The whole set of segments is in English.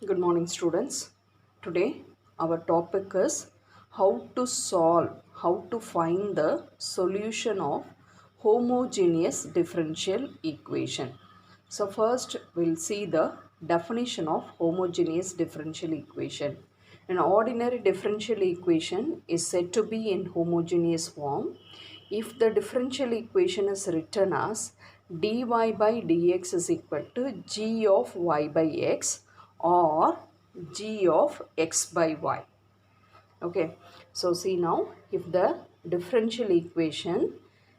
Good morning, students. Today, our topic is how to find the solution of homogeneous differential equation. So, first, we'll see the definition of homogeneous differential equation. An ordinary differential equation is said to be in homogeneous form if the differential equation is written as dy by dx is equal to g of y by x or g of x by y. Okay, so see now, if the differential equation,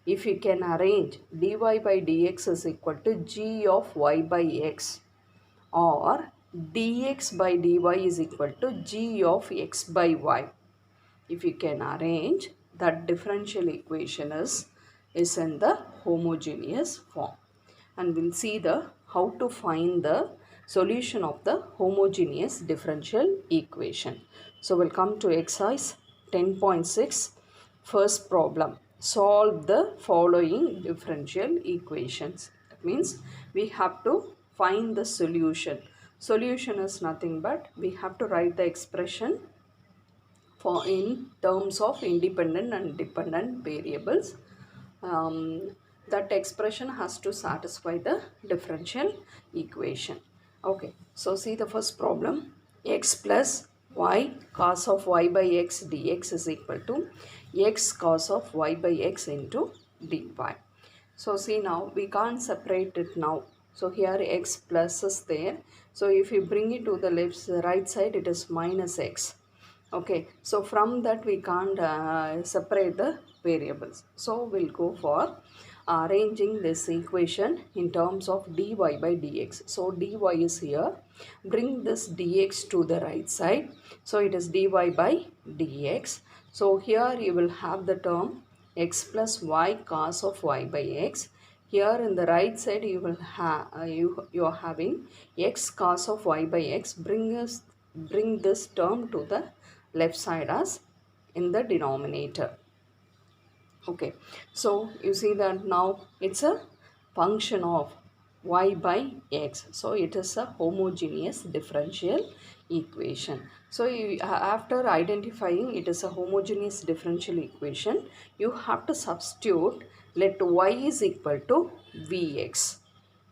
if you can arrange dy by dx is equal to g of y by x or dx by dy is equal to g of x by y, if you can arrange, that differential equation is in the homogeneous form. And we'll see the how to find the solution of the homogeneous differential equation. So we'll come to exercise 10.6. First problem, solve the following differential equations. That means we have to find the solution. Solution is nothing but we have to write the expression for in terms of independent and dependent variables. That expression has to satisfy the differential equation. Okay, so see the first problem. X plus y cos of y by x dx is equal to x cos of y by x into dy. So see now we can't separate it now. So here x plus is there. So if you bring it to the right side, it is minus x. Okay, so from that we can't separate the variables. So we'll go for arranging this equation in terms of dy by dx. So dy is here. Bring this dx to the right side. So it is dy by dx. So here you will have the term x plus y cos of y by x. Here in the right side you will have you are having x cos of y by x. Bring this term to the left side as in the denominator. Okay, so you see that now it's a function of y by x, so it is a homogeneous differential equation. So after identifying it is a homogeneous differential equation, you have to substitute, let y is equal to vx.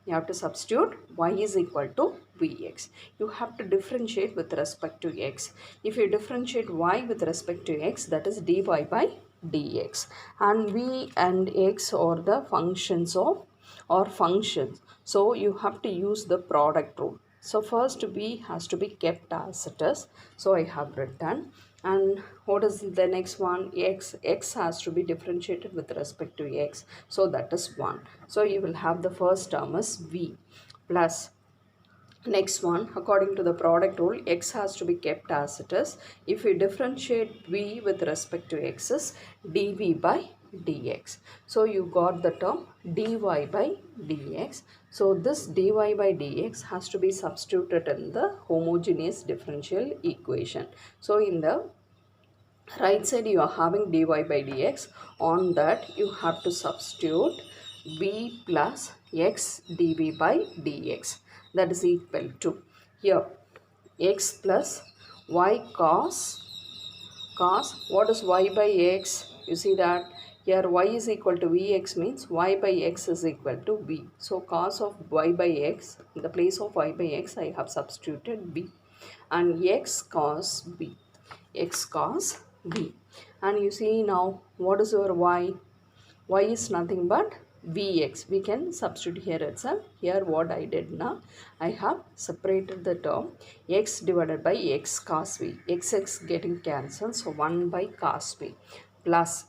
You have to substitute y is equal to vx. You have to differentiate with respect to x. If you differentiate y with respect to x, that is dy by dx. And v and x are the functions of or functions. So you have to use the product rule. So first v has to be kept as it is. So I have written. And what is the next one? X has to be differentiated with respect to x. So that is 1. So you will have the first term as v plus next one, according to the product rule, x has to be kept as it is. If we differentiate v with respect to x is dv by dx. So you got the term dy by dx. So this dy by dx has to be substituted in the homogeneous differential equation. So in the right side you are having dy by dx. On that you have to substitute v plus x dv by dx, that is equal to here x plus y cos what is y by x. You see that here y is equal to vx means y by x is equal to v. So cos of y by x, in the place of y by x I have substituted v, and x cos b, x cos b. And you see now what is your y? Y is nothing but vx. We can substitute here itself. Here what I did now, I have separated the term x divided by x cos v. X getting cancelled, so 1 by cos v plus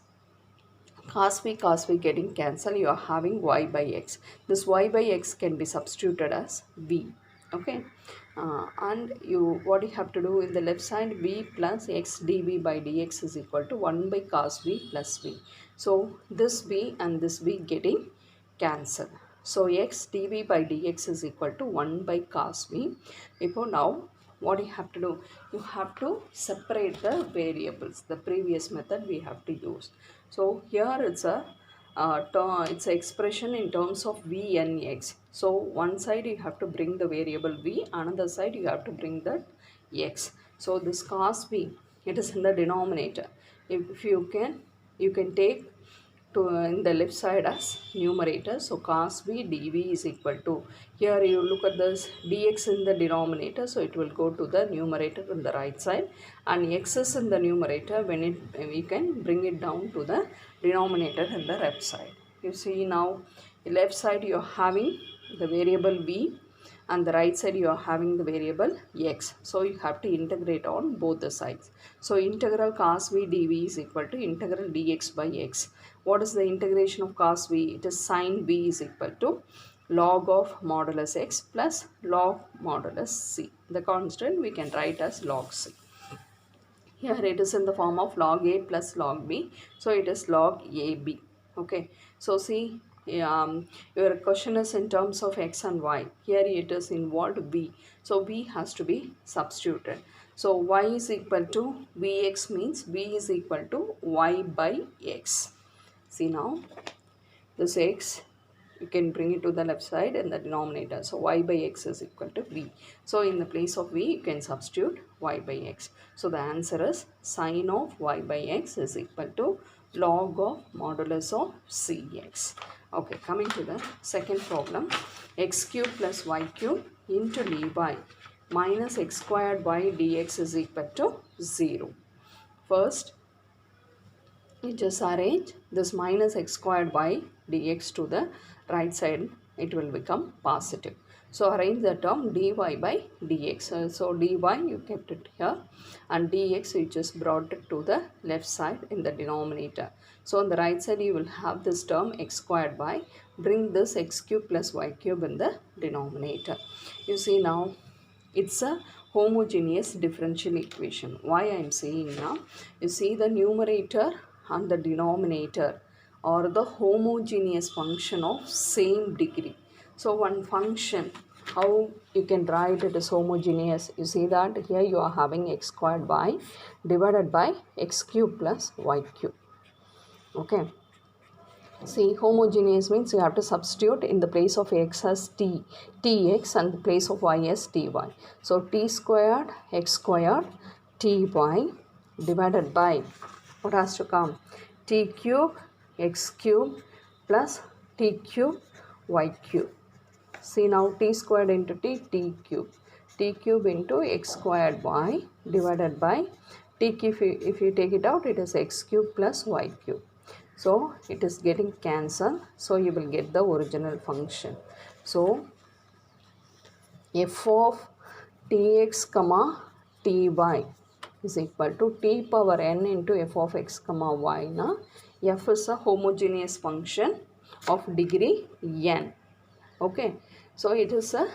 cos v getting cancelled. You are having y by x. This y by x can be substituted as v. Okay, and you what you have to do in the left side, v plus x dv by dx is equal to 1 by cos v plus v. So this v and this v getting cancelled. So x dv by dx is equal to 1 by cos v. Now what you have to do, you have to separate the variables. The previous method we have to use. So here it's a it's an expression in terms of v and x. So one side you have to bring the variable v, another side you have to bring that x. So this cos v, it is in the denominator. If you can take to in the left side as numerator. So cos v dv is equal to, here you look at this dx in the denominator, so it will go to the numerator on the right side, and x is in the numerator. When we can bring it down to the denominator in the left side. You see now, the left side you are having the variable v, and the right side you are having the variable x. So you have to integrate on both the sides. So integral cos v dv is equal to integral dx by x. What is the integration of cos v? It is sin v is equal to log of modulus x plus log modulus c. The constant we can write as log c. Here it is in the form of log a plus log b. So it is log ab. Okay. So see, your question is in terms of x and y. Here it is involved v. So v has to be substituted. So y is equal to vx means v is equal to y by x. See now, this x, you can bring it to the left side in the denominator. So y by x is equal to v. So in the place of v, you can substitute y by x. So the answer is sin of y by x is equal to log of modulus of cx. Okay, coming to the second problem. X cube plus y cube into dy minus x squared y dx is equal to 0. First, you just arrange this minus x squared y dx to the right side, it will become positive. So arrange the term dy by dx. So dy you kept it here, and dx you just brought it to the left side in the denominator. So on the right side you will have this term x squared y. Bring this x cube plus y cube in the denominator. You see now, it's a homogeneous differential equation. Why I am saying now? You see the numerator and the denominator are the homogeneous function of same degree. So one function, how you can write it as homogeneous? You see that here you are having x squared y divided by x cube plus y cube. Okay. See, homogeneous means you have to substitute in the place of x as t, tx, and the place of y as ty. So t squared x squared ty divided by, what has to come? T cube x cube plus t cube y cube. See now, t squared into t cube. T cube into x squared y divided by t cube. If you take it out, it is x cube plus y cube. So it is getting cancelled. So you will get the original function. So f of tx comma ty is equal to t power n into f of x comma y. Now f is a homogeneous function of degree n. Okay. So it is a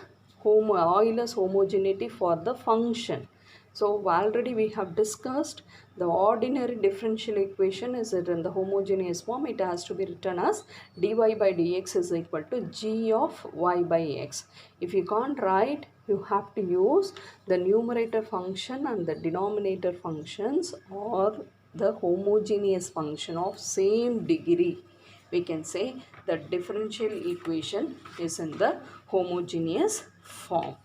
Euler's homogeneity for the function. So already we have discussed the ordinary differential equation. Is it in the homogeneous form? It has to be written as dy by dx is equal to g of y by x. If you can't write, you have to use the numerator function and the denominator functions, or the homogeneous function of same degree. We can say the differential equation is in the homogeneous form.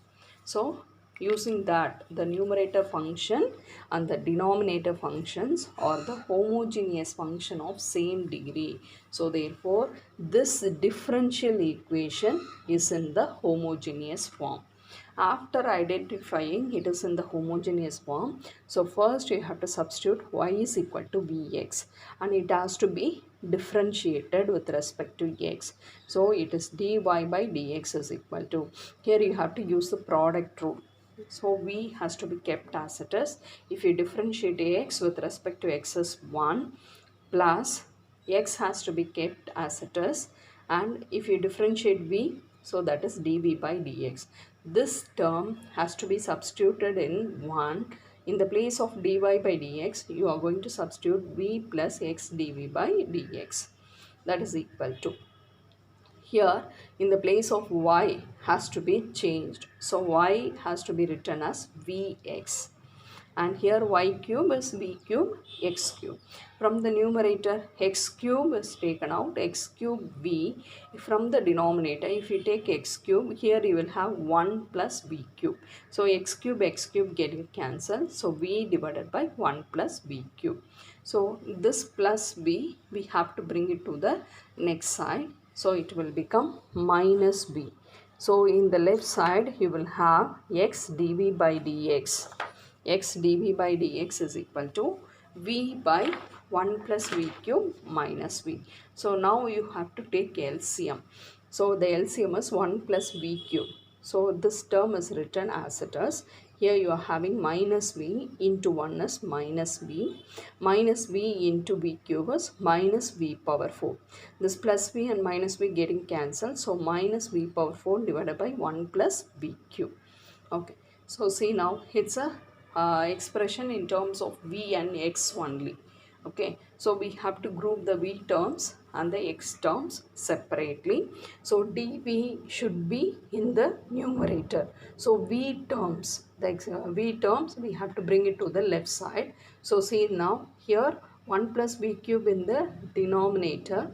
So using that, the numerator function and the denominator functions are the homogeneous function of same degree. So therefore, this differential equation is in the homogeneous form. After identifying it is in the homogeneous form, so first you have to substitute y is equal to vx, and it has to be differentiated with respect to x. So it is dy by dx is equal to, here you have to use the product rule. So v has to be kept as it is. If you differentiate x with respect to x is 1, plus x has to be kept as it is, and if you differentiate v, so that is dv by dx. This term has to be substituted in 1. In the place of dy by dx, you are going to substitute v plus x dv by dx. That is equal to, here in the place of y has to be changed. So y has to be written as vx. and here y cube is b cube x cube. From the numerator, x cube is taken out, x cube b. From the denominator, if you take x cube, here you will have 1 plus b cube. So x cube getting cancelled. So b divided by 1 plus b cube. So this plus b, we have to bring it to the next side. So it will become minus b. So in the left side, you will have x dv by dx. X dv by dx is equal to v by 1 plus v cube minus v. So now you have to take LCM. So the LCM is 1 plus v cube. So this term is written as it is. Here you are having minus v into 1 is minus v. Minus v into v cube is minus v power 4. This plus v and minus v getting cancelled. So minus v power 4 divided by 1 plus v cube. Okay. So see now it's a expression in terms of v and x only. Okay, so we have to group the v terms and the x terms separately. So dv should be in the numerator. So v terms, v terms we have to bring it to the left side. So see now here 1 plus v cube in the denominator.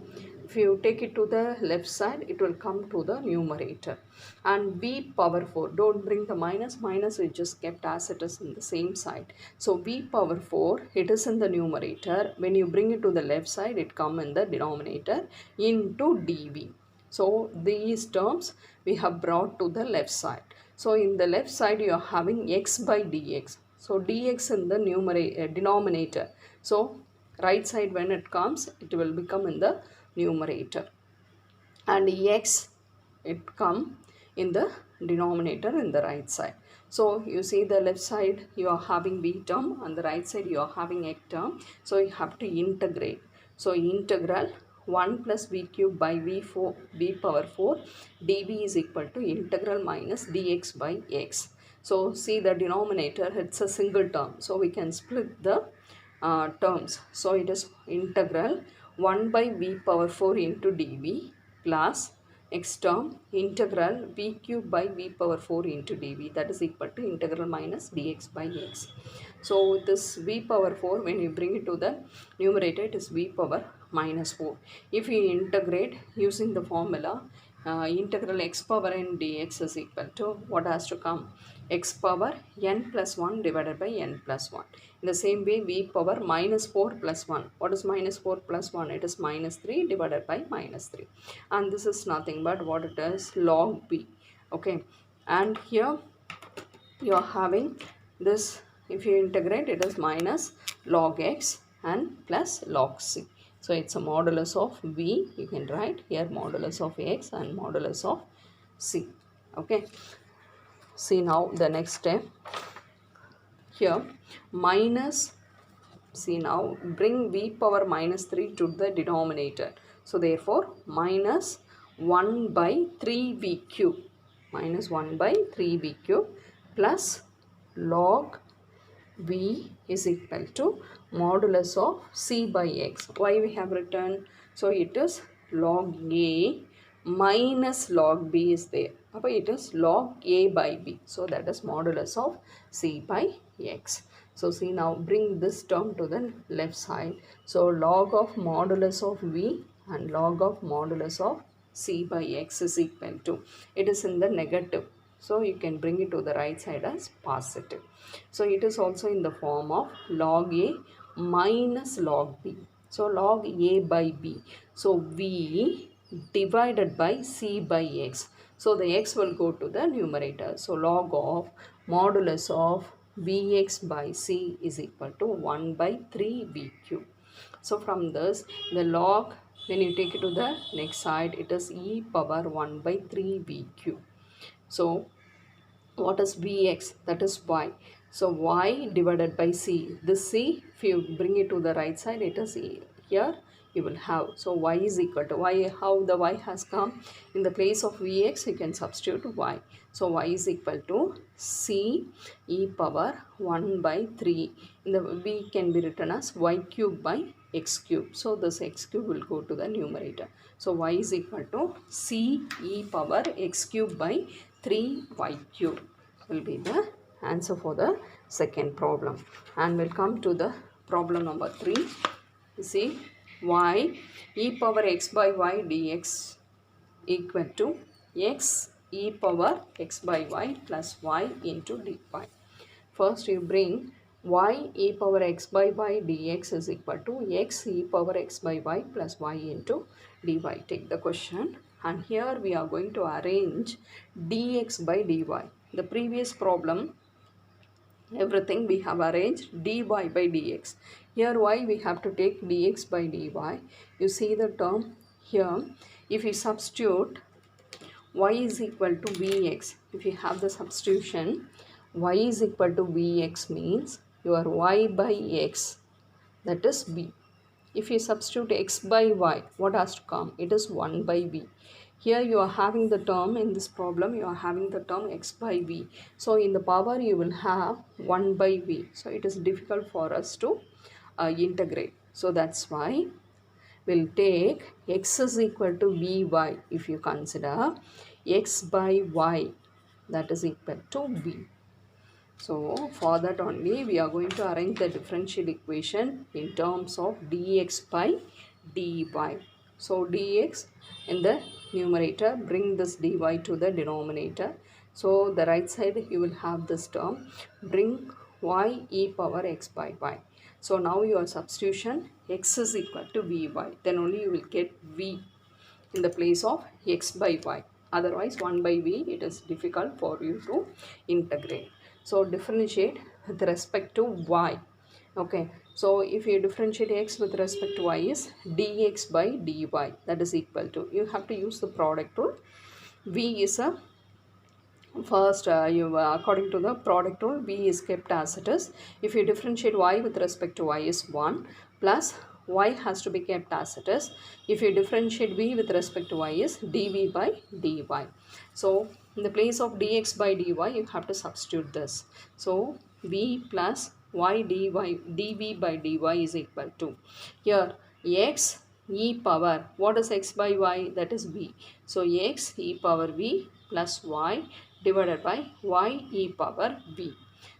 If you take it to the left side, it will come to the numerator. And v power 4, don't bring the minus, we just kept as it is in the same side. So v power 4, it is in the numerator. When you bring it to the left side, it come in the denominator into dv. So these terms we have brought to the left side. So in the left side, you are having x by dx. So dx in the denominator. So right side when it comes, it will become in the numerator, and x it come in the denominator in the right side. So you see the left side you are having v term, and the right side you are having x term. So you have to integrate. So integral 1 plus v cube by v power 4 dv is equal to integral minus dx by x. So see the denominator, it's a single term, so we can split the terms. So it is integral 1 by v power 4 into dv plus x term integral v cube by v power 4 into dv, that is equal to integral minus dx by x. So this v power 4, when you bring it to the numerator, it is v power minus 4. If you integrate using the formula, integral x power n dx is equal to what has to come? X power n plus 1 divided by n plus 1. In the same way, v power minus 4 plus 1. What is minus 4 plus 1? It is minus 3 divided by minus 3. And this is nothing but what it is, log b. Okay. And here you are having this, if you integrate, it is minus log x and plus log c. So it's a modulus of v. You can write here modulus of x and modulus of c. Okay. See now the next step. Here minus, see now bring v power minus 3 to the denominator. So therefore minus 1 by 3v cube, minus 1 by 3v cube plus log v is equal to modulus of c by x. Why we have written? So it is log a minus log b is there. But it is log a by b. So that is modulus of c by x. So see now bring this term to the left side. So log of modulus of v and log of modulus of c by x is equal to, it is in the negative. So you can bring it to the right side as positive. So it is also in the form of log a minus log b. So log a by b. So v divided by c by x. So the x will go to the numerator. So log of modulus of vx by c is equal to 1 by 3v cube. So from this, the log, when you take it to the next side, it is e power 1 by 3v cube. So what is vx? That is y. So y divided by c. This c, if you bring it to the right side, it is e. Here you will have. So y is equal to y. How the y has come? In the place of vx, you can substitute y. So y is equal to c e power 1 by 3. In the v can be written as y cube by x cube. So this x cube will go to the numerator. So y is equal to c e power x cube by 3y cube will be the answer for the second problem. And we'll come to the problem number 3. You see, y e power x by y dx equal to x e power x by y plus y into dy. First you bring y e power x by y dx is equal to x e power x by y plus y into dy. Take the question, and here we are going to arrange dx by dy. The previous problem, everything we have arranged dy by dx. Here y we have to take dx by dy. You see the term here. If you substitute y is equal to vx, if you have the substitution, y is equal to vx means your y by x, that is b. If you substitute x by y, what has to come? It is 1 by v. Here you are having the term, in this problem you are having the term x by v. So in the power you will have 1 by v. So it is difficult for us to integrate. So that's why we'll take x is equal to vy. If you consider x by y, that is equal to v. So for that only we are going to arrange the differential equation in terms of dx by dy. So dx in the numerator, bring this dy to the denominator. So the right side you will have this term, bring y e power x by y. So now your substitution x is equal to vy, then only you will get v in the place of x by y. Otherwise 1 by v, it is difficult for you to integrate. So differentiate with respect to y. Okay, so if you differentiate x with respect to y is dx by dy, that is equal to, you have to use the product rule. V is a first according to the product rule, v is kept as it is. If you differentiate y with respect to y is 1 plus y has to be kept as it is. If you differentiate v with respect to y is dv by dy. So in the place of dx by dy you have to substitute this. So v plus y dv by dy is equal to, here x e power, what is x by y? That is v. So x e power v plus y divided by y e power v.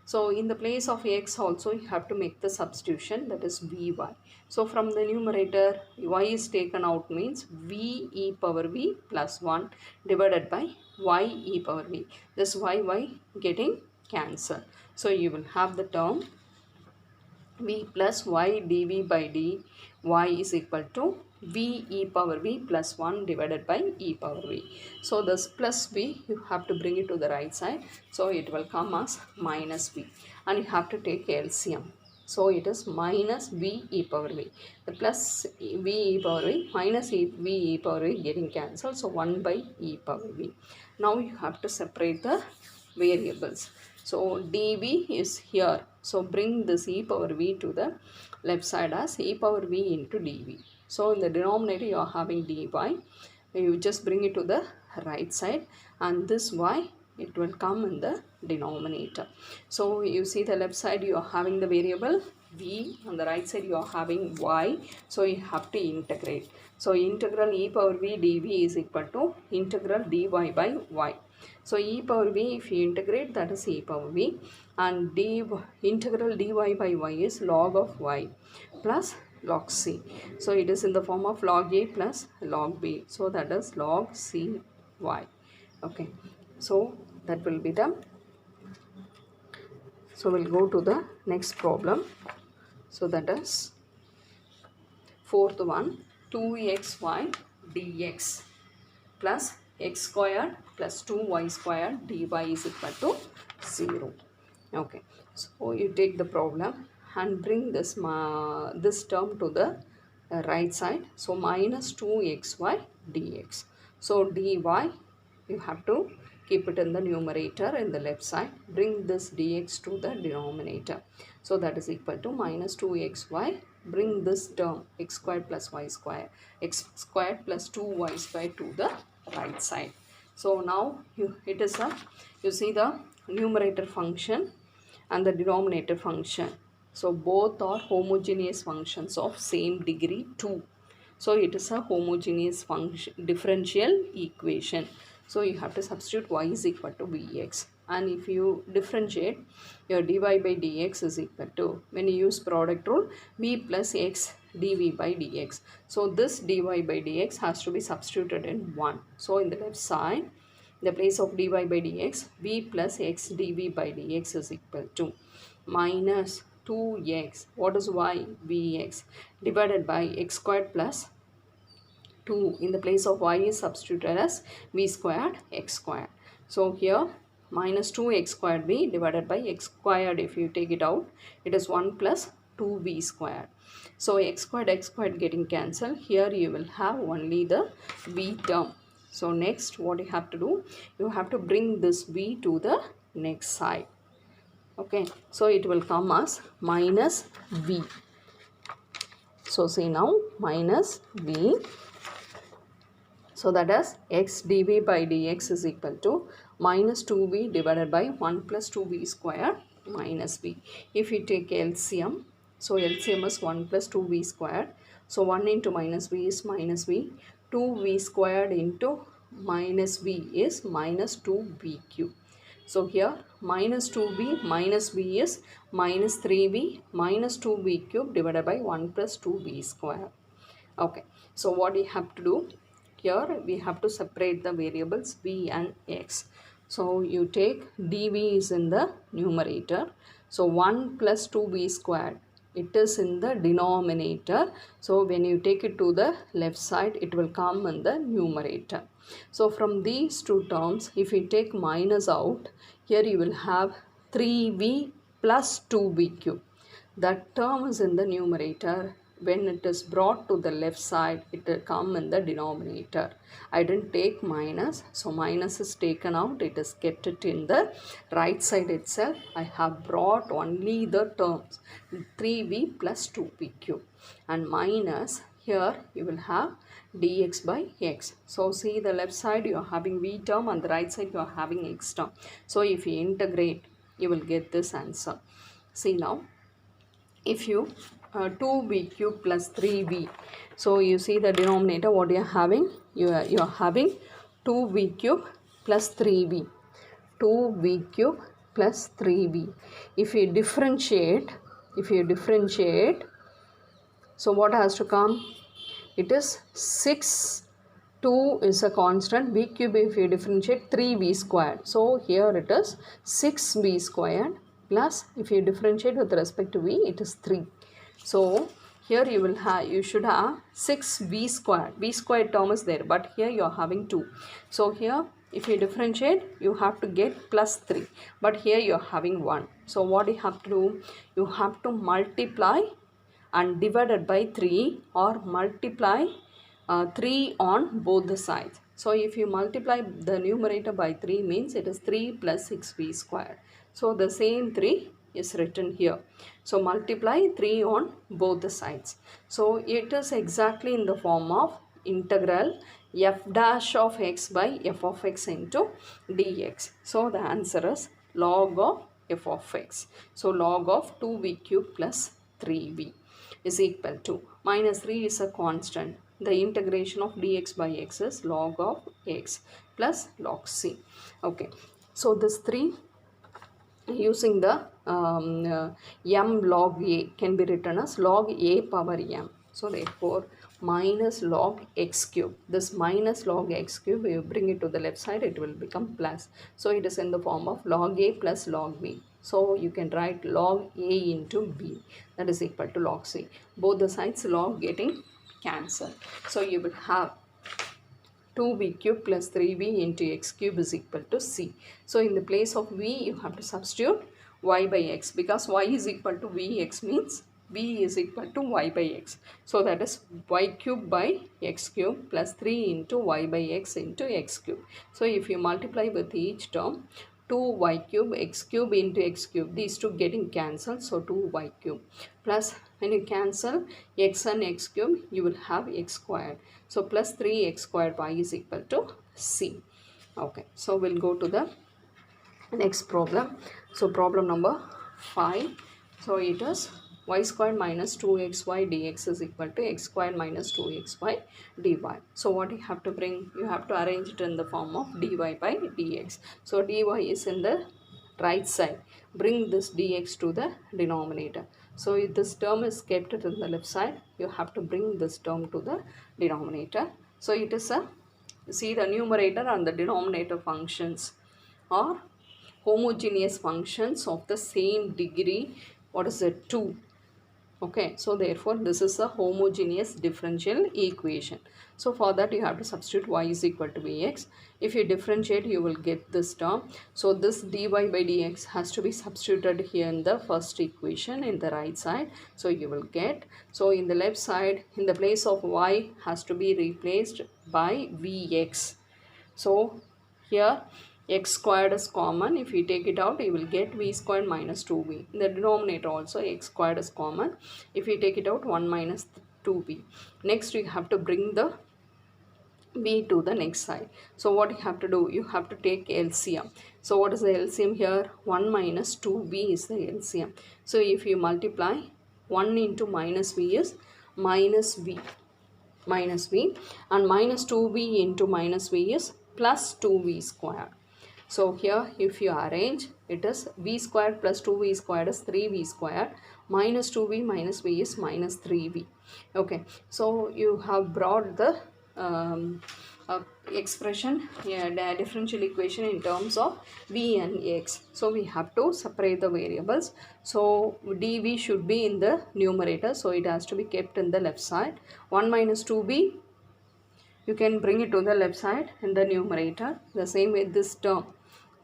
So in the place of x also you have to make the substitution, that is vy. So from the numerator y is taken out means v e power v plus 1 divided by y e power v. This y getting cancelled. So you will have the term v plus y dv by dy is equal to v e power v plus 1 divided by e power v. So this plus v you have to bring it to the right side. So it will come as minus v, and you have to take LCM. So it is minus v e power v. The plus v e power v minus v e power v getting cancelled. So 1 by e power v. Now you have to separate the variables. So dv is here. So bring this e power v to the left side as e power v into dv. So in the denominator you are having dy. You just bring it to the right side, and this y, it will come in the denominator. So you see the left side you are having the variable v, on the right side you are having y. So you have to integrate. So integral e power v dv is equal to integral dy by y. So e power v, if you integrate, that is e power v, and integral dy by y is log of y plus log c. So it is in the form of log a plus log b. So that is log c y. Okay, so that will be the, so we'll go to the next problem. So that is fourth one, 2xy dx plus x squared plus 2y squared dy is equal to 0. Okay, so you take the problem and bring this term to the right side. So minus 2xy dx. So dy you have to keep it in the numerator in the left side. Bring this dx to the denominator. So that is equal to minus 2xy. Bring this term x squared plus y squared, x squared plus 2y squared to the right side. So now you see the numerator function and the denominator function. So both are homogeneous functions of same degree 2. So it is a homogeneous function differential equation. So you have to substitute y is equal to vx. and if you differentiate, your dy by dx is equal to, when you use product rule, v plus x dv by dx. So this dy by dx has to be substituted in 1. So in the left side, in the place of dy by dx, v plus x dv by dx is equal to minus 2x, what is y, vx, divided by x squared plus 2. In the place of y is substituted as v squared x squared. So here minus 2x squared v divided by x squared, if you take it out, it is 1 plus 2v squared. So x squared getting cancelled. Here you will have only the v term. So next what you have to do, you have to bring this v to the next side. Okay, so it will come as minus v. So see now, minus v. So that is x dv by dx is equal to minus 2v divided by 1 plus 2v square minus v. If you take LCM, so LCM is 1 plus 2v squared. So 1 into minus v is minus v. 2v squared into minus v is minus 2v cube. So here minus 2v minus v is minus 3v minus 2v cube divided by 1 plus 2v square. Okay, so what you have to do, here we have to separate the variables v and x. So you take dv is in the numerator. So 1 plus 2v squared, it is in the denominator. So when you take it to the left side, it will come in the numerator. So from these two terms, if you take minus out, here you will have 3v plus 2v cube. That term is in the numerator. When it is brought to the left side, it will come in the denominator. I didn't take minus, so minus is taken out. It is kept it in the right side itself. I have brought only the terms 3v plus 2v cube, and minus, here you will have dx by x. So see, the left side you are having v term and the right side you are having x term. So if you integrate, you will get this answer. See now, if you 2v cube plus 3v, so you see the denominator what you are having, you are having 2v cube plus 3v, 2v cube plus 3v. If you differentiate, so what has to come, it is 6, 2 is a constant, v cube if you differentiate 3v squared. So here it is 6v squared plus, if you differentiate with respect to v, it is 3. So here you will have, you should have 6v squared. V squared term is there, but here you are having 2. So here if you differentiate, you have to get plus 3, but here you are having 1. So what you have to do, you have to multiply and divided by 3, or multiply 3 on both the sides. So if you multiply the numerator by 3, means it is 3 plus 6v squared. So the same 3 is written here. So multiply 3 on both the sides. So it is exactly in the form of integral f dash of x by f of x into dx. So the answer is log of f of x. So log of 2v cube plus 3v is equal to, minus 3 is a constant. The integration of dx by x is log of x plus log c. Okay, so this 3 using the m log a can be written as log a power m. So therefore minus log x cube, this minus log x cube, you bring it to the left side, it will become plus. So it is in the form of log a plus log b. So you can write log a into b, that is equal to log c. Both the sides log getting cancelled. So you will have 2v cube plus 3v into x cube is equal to c. So in the place of v, you have to substitute y by x, because y is equal to vx means v is equal to y by x. So that is y cube by x cube plus 3 into y by x into x cube. So if you multiply with each term, 2y cube x cube into x cube, these two getting cancelled, so 2y cube, plus when you cancel x and x cube, you will have x squared. So plus 3x squared y is equal to c. Okay, so we'll go to the next problem. So problem number 5. So it is y squared minus 2xy dx is equal to x squared minus 2xy dy. So what you have to bring, you have to arrange it in the form of dy by dx. So dy is in the right side, bring this dx to the denominator. So if this term is kept in the left side, you have to bring this term to the denominator. So it is a, see, the numerator and the denominator functions are homogeneous functions of the same degree. What is it? 2. Okay, so therefore this is a homogeneous differential equation. So for that you have to substitute y is equal to vx. If you differentiate, you will get this term. So this dy by dx has to be substituted here in the first equation in the right side. So you will get, so in the left side, in the place of y has to be replaced by vx. So here x squared is common. If you take it out, you will get v squared minus 2v. In the denominator also x squared is common. If you take it out, 1 minus 2v. Next you have to bring the v to the next side. So what you have to do? You have to take LCM. So what is the LCM here? 1 minus 2v is the LCM. So if you multiply, 1 into minus v is minus v and minus 2v into minus v is plus 2v square. So here if you arrange, it is v squared plus 2v squared is 3v squared, minus 2v minus v is minus 3v. Okay, so you have brought the expression, the differential equation in terms of v and x. So we have to separate the variables. So dv should be in the numerator, so it has to be kept in the left side. 1 minus 2b, you can bring it to the left side in the numerator. The same with this term,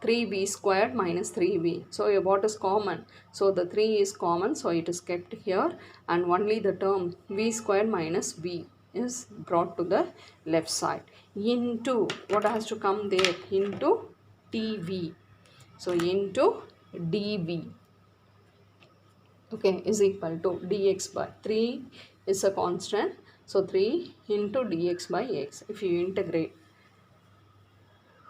3v squared minus 3v. So what is common? So the 3 is common, so it is kept here, and only the term v squared minus v is brought to the left side. Into, what has to come there? Into dv. So into dv, okay, is equal to dx by 3 is a constant. So 3 into dx by x. If you integrate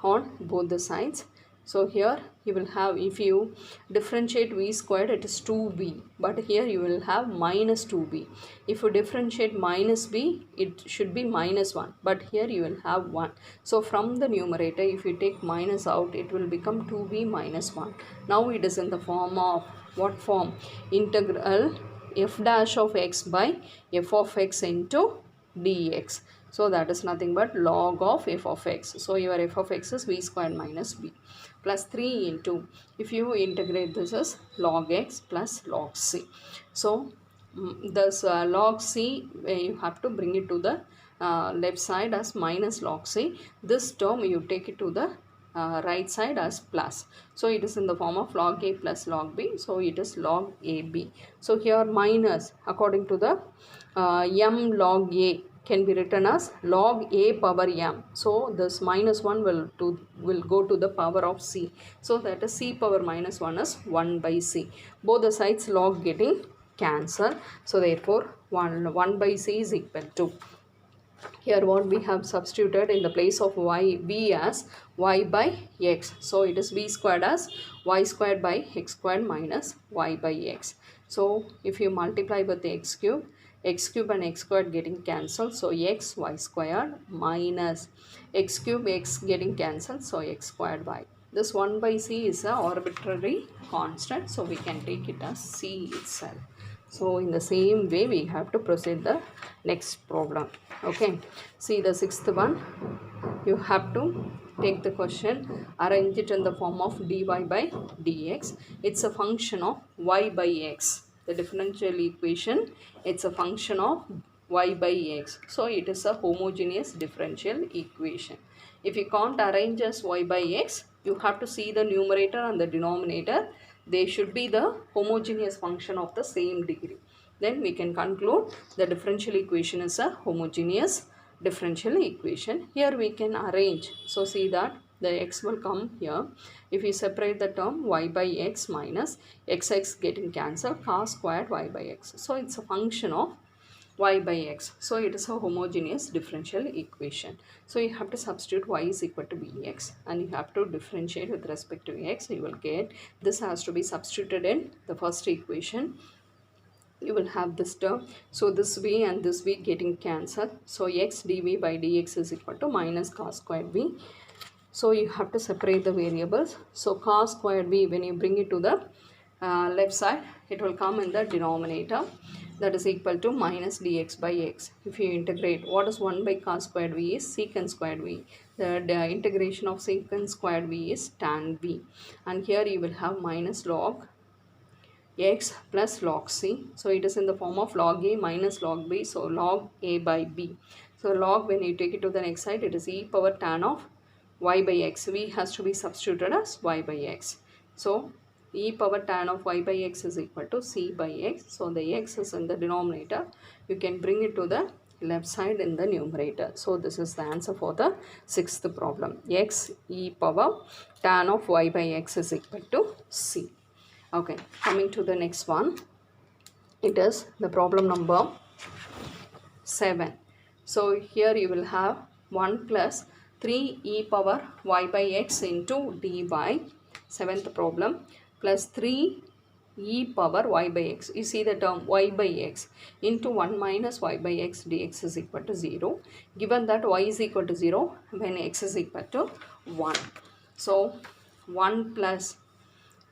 on both the sides, so here you will have, if you differentiate v squared, it is 2v, but here you will have minus 2v. If you differentiate minus b, it should be minus 1, but here you will have 1. So from the numerator, if you take minus out, it will become 2v minus 1. Now it is in the form of, what form? Integral f dash of x by f of x into dx. So that is nothing but log of f of x. So your f of x is v squared minus b plus 3 into, if you integrate, this is log x plus log c. So this log c, you have to bring it to the left side as minus log c. This term you take it to the right side as plus. So it is in the form of log a plus log b. So it is log ab. So here minus, according to the m log a, can be written as log a power m. So this minus 1 will go to the power of c. So that is c power minus 1 is 1 by c. Both the sides log getting cancelled. So therefore 1 by c is equal to, here what we have substituted in the place of y, v as y by x. So it is v squared as y squared by x squared minus y by x. So if you multiply with the x cube and x squared getting cancelled, so x y squared minus x cube x getting cancelled, so x squared y. This 1 by c is an arbitrary constant, so we can take it as c itself. So in the same way we have to proceed the next problem. Okay, see the sixth one. You have to take the question, arrange it in the form of dy by dx. It's a function of y by x. The differential equation, it's a function of y by x. So it is a homogeneous differential equation. If you can't arrange as y by x, you have to see the numerator and the denominator. They should be the homogeneous function of the same degree. Then we can conclude the differential equation is a homogeneous differential equation. Here we can arrange. So see that the x will come here. If you separate the term y by x minus xx getting cancelled, cos squared y by x. So it's a function of y by x. So it is a homogeneous differential equation. So you have to substitute y is equal to bx and you have to differentiate with respect to x. You will get, this has to be substituted in the first equation. You will have this term. So this v and this v getting cancelled. So x dv by dx is equal to minus cos squared v So you have to separate the variables. So cos squared b, when you bring it to the left side, it will come in the denominator, that is equal to minus dx by x. If you integrate, what is 1 by cos squared v is secant squared v. The integration of secant squared v is tan v. And here you will have minus log x plus log c. So it is in the form of log a minus log b. So log a by b. So log, when you take it to the next side, it is e power tan of y by x. V has to be substituted as y by x. So e power tan of y by x is equal to c by x. So the x is in the denominator. You can bring it to the left side in the numerator. So this is the answer for the sixth problem. X e power tan of y by x is equal to c. Okay, coming to the next one, it is the problem number 7. So here you will have 1 plus 3 e power y by x into d by 7th problem plus 3 e power y by x. You see the term y by x into 1 minus y by x dx is equal to 0. Given that y is equal to 0 when x is equal to 1. So 1 plus,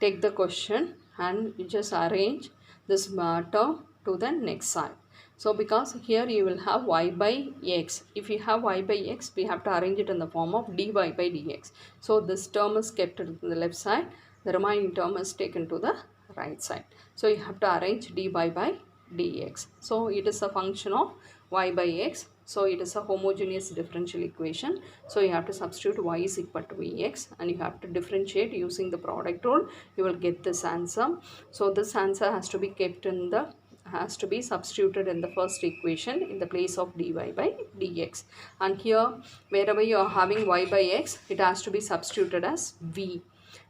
take the question and you just arrange this term to the next side. So because here you will have y by x. If you have y by x, we have to arrange it in the form of dy by dx. So this term is kept to the left side. The remaining term is taken to the right side. So you have to arrange dy by dx. So it is a function of y by x. So it is a homogeneous differential equation. So you have to substitute y is equal to vx and you have to differentiate using the product rule. You will get this answer. So this answer has to be kept in the, has to be substituted in the first equation in the place of dy by dx. And here wherever you are having y by x, it has to be substituted as v.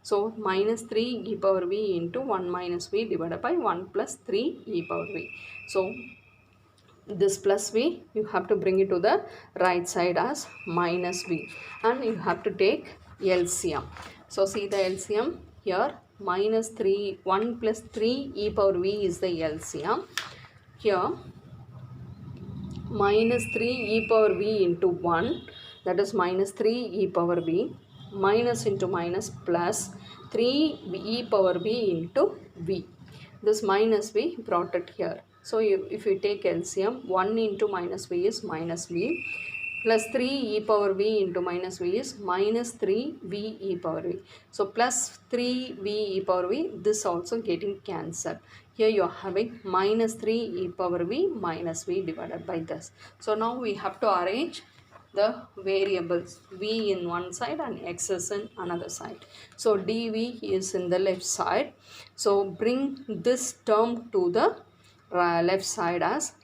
So minus 3 e power v into 1 minus v divided by 1 plus 3 e power v. So this plus v, you have to bring it to the right side as minus v and you have to take LCM. So see the LCM here, minus 3, 1 plus 3 e power v is the LCM. Here minus 3 e power v into 1, that is minus 3 e power v, minus into minus plus 3 e power v into v. This minus v brought it here. So if you take LCM, 1 into minus v is minus v, plus 3 e power v into minus v is minus 3 v e power v. So plus 3 v e power v, this also getting cancelled. Here you are having minus 3 e power v minus v divided by this. So now we have to arrange the variables, v in one side and x is in another side. So dv is in the left side. So bring this term to the left side as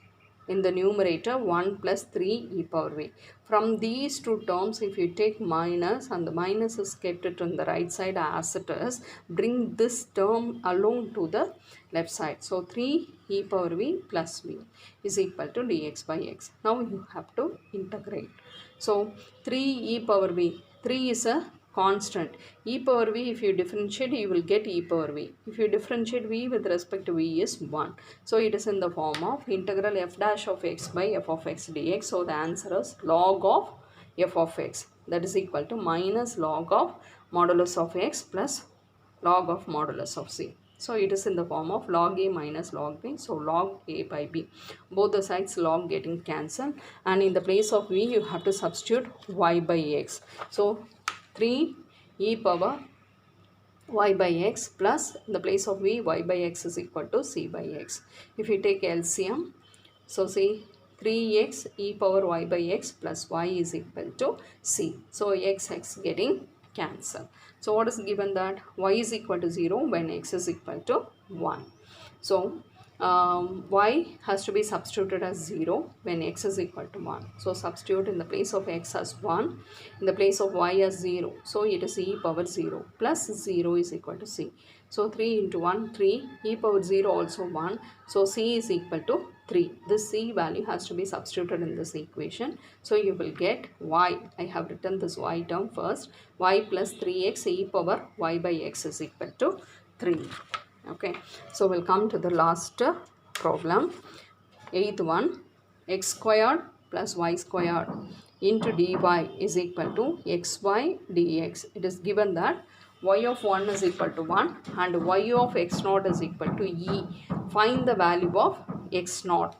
in the numerator 1 plus 3 e power v. From these two terms, if you take minus and the minus is kept it on the right side as it is, bring this term alone to the left side. So 3 e power v plus v is equal to dx by x. Now you have to integrate. So 3 e power v, 3 is a constant. E power v, if you differentiate, you will get e power v. If you differentiate v with respect to v is 1. So it is in the form of integral f dash of x by f of x dx. So the answer is log of f of x, that is equal to minus log of modulus of x plus log of modulus of c. So it is in the form of log a minus log b. So log a by b. Both the sides log getting cancelled and in the place of v you have to substitute y by x. So 3 e power y by x plus in the place of v, y by x is equal to c by x. If you take LCM, so see 3x e power y by x plus y is equal to c. So x getting cancelled. So what is given, that y is equal to 0 when x is equal to 1. So y has to be substituted as 0 when x is equal to 1. So substitute in the place of x as 1, in the place of y as 0. So it is e power 0 plus 0 is equal to c. So 3 into 1, 3, e power 0 also 1. So c is equal to 3. This c value has to be substituted in this equation. So you will get y. I have written this y term first. Y plus 3x e power y by x is equal to 3. Okay. So we'll come to the last problem. 8th one. X squared plus y squared into dy is equal to xy dx. It is given that y of 1 is equal to 1 and y of x naught is equal to e. Find the value of x naught.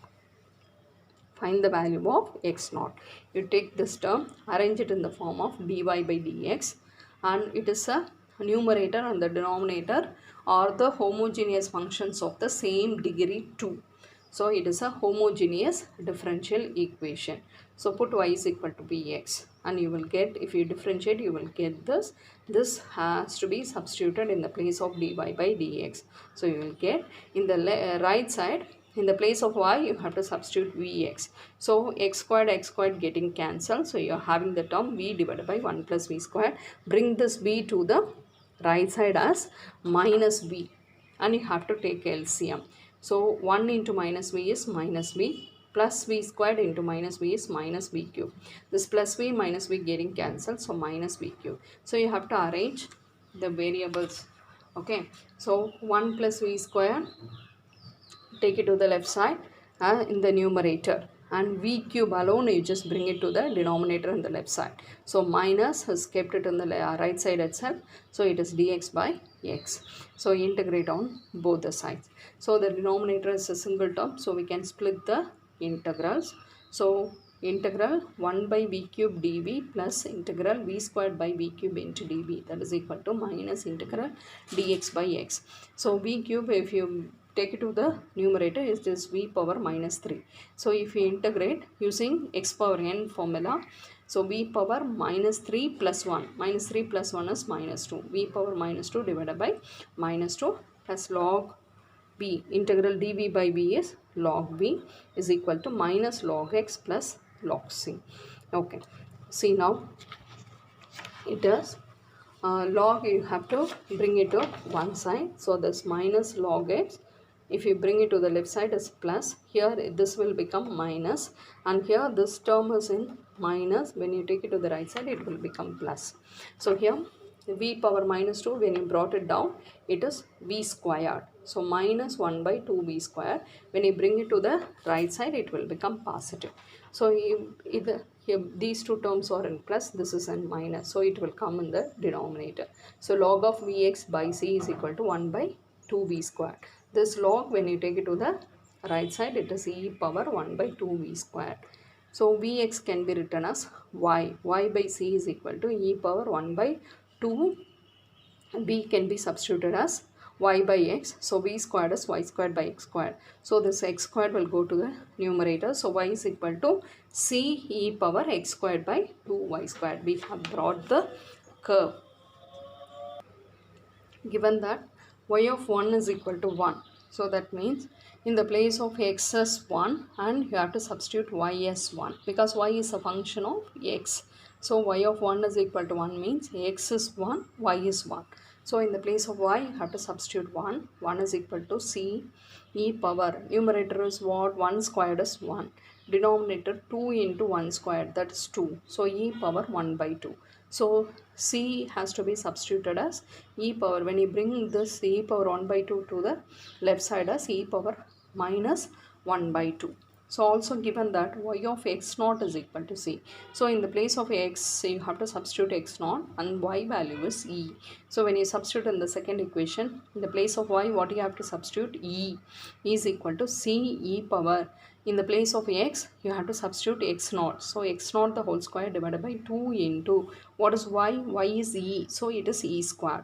Find the value of x naught. You take this term, arrange it in the form of dy by dx, and it is a numerator and the denominator are the homogeneous functions of the same degree 2. So it is a homogeneous differential equation. So put y is equal to bx and you will get, if you differentiate, you will get this. This has to be substituted in the place of dy by dx. So you will get in the right side, in the place of y, you have to substitute vx. So x squared getting cancelled. So you are having the term v divided by 1 plus v squared. Bring this v to the right side as minus v and you have to take LCM. So 1 into minus v is minus v, plus v squared into minus v is minus v cube. This plus v minus v getting cancelled, so minus v cube. So you have to arrange the variables. Okay, so 1 plus v squared, take it to the left side in the numerator, and v cube alone you just bring it to the denominator on the left side. So minus has kept it on the right side itself, so it is dx by x. So integrate on both the sides. So the denominator is a single term, so we can split the integrals. So integral 1 by v cube dv plus integral v squared by v cube into dv, that is equal to minus integral dx by x. So v cube, if you take it to the numerator, is this v power minus 3. So if you integrate using x power n formula, so v power minus 3 plus 1, minus 3 plus 1 is minus 2, v power minus 2 divided by minus 2 plus log b, integral dv by v is log b is equal to minus log x plus log c. Okay, see now it is log, you have to bring it to one side. So this minus log x, if you bring it to the left side, is plus. Here this will become minus, and here this term is in minus. When you take it to the right side, it will become plus. So here v power minus 2, when you brought it down, it is v squared. So minus 1 by 2 v squared. When you bring it to the right side, it will become positive. So here these two terms are in plus, this is in minus, so it will come in the denominator. So log of vx by c is equal to 1 by 2 v squared. This log, when you take it to the right side, it is e power 1 by 2 v squared. So vx can be written as y by c is equal to e power 1 by 2, b can be substituted as y by x. So v squared is y squared by x squared. So this x squared will go to the numerator. So y is equal to c e power x squared by 2y squared. We have brought the curve. Given that y of 1 is equal to 1. So that means in the place of x as 1, and you have to substitute y as 1, because y is a function of x. So y of 1 is equal to 1 means x is 1, y is 1. So in the place of y, you have to substitute 1. 1 is equal to c e power. Numerator is what? 1 squared is 1. Denominator 2 into 1 squared, that is 2. So e power 1 by 2. So c has to be substituted as e power. When you bring this e power 1 by 2 to the left side as e power minus 1 by 2. So also given that y of x naught is equal to c. So in the place of x, you have to substitute x naught and y value is e. So when you substitute in the second equation, in the place of y, what you have to substitute? E is equal to c e power. In the place of x, you have to substitute x naught. So x naught the whole square divided by 2 into, what is y? Y is e. So it is e squared.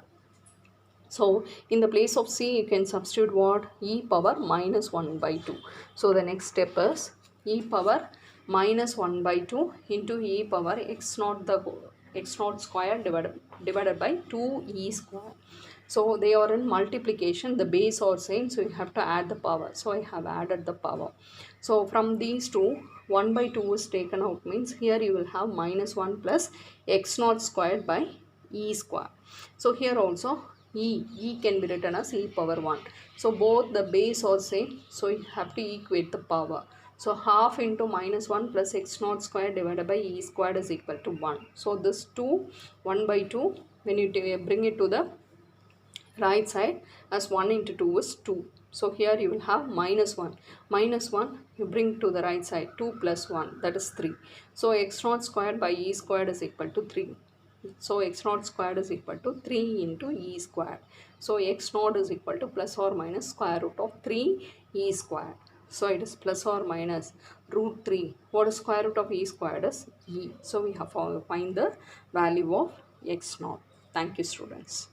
So in the place of c, you can substitute what? E power minus 1 by 2. So the next step is e power minus 1 by 2 into e power x naught, the x naught square divided by 2e square. So they are in multiplication, the base are same, so you have to add the power. So I have added the power. So from these two, 1 by 2 is taken out, means here you will have minus 1 plus x naught squared by e square. So here also e can be written as e power 1. So both the base are same, so you have to equate the power. So half into minus 1 plus x naught square divided by e squared is equal to 1. So this 2, 1 by 2, when you bring it to the right side as 1 into 2 is 2. So here you will have minus 1. Minus 1 you bring to the right side, 2 plus 1, that is 3. So x naught squared by e squared is equal to 3. So x naught squared is equal to 3 into e squared. So x naught is equal to plus or minus square root of 3 e squared. So it is plus or minus root 3. What is square root of e squared is e. So we have to find the value of x naught. Thank you, students.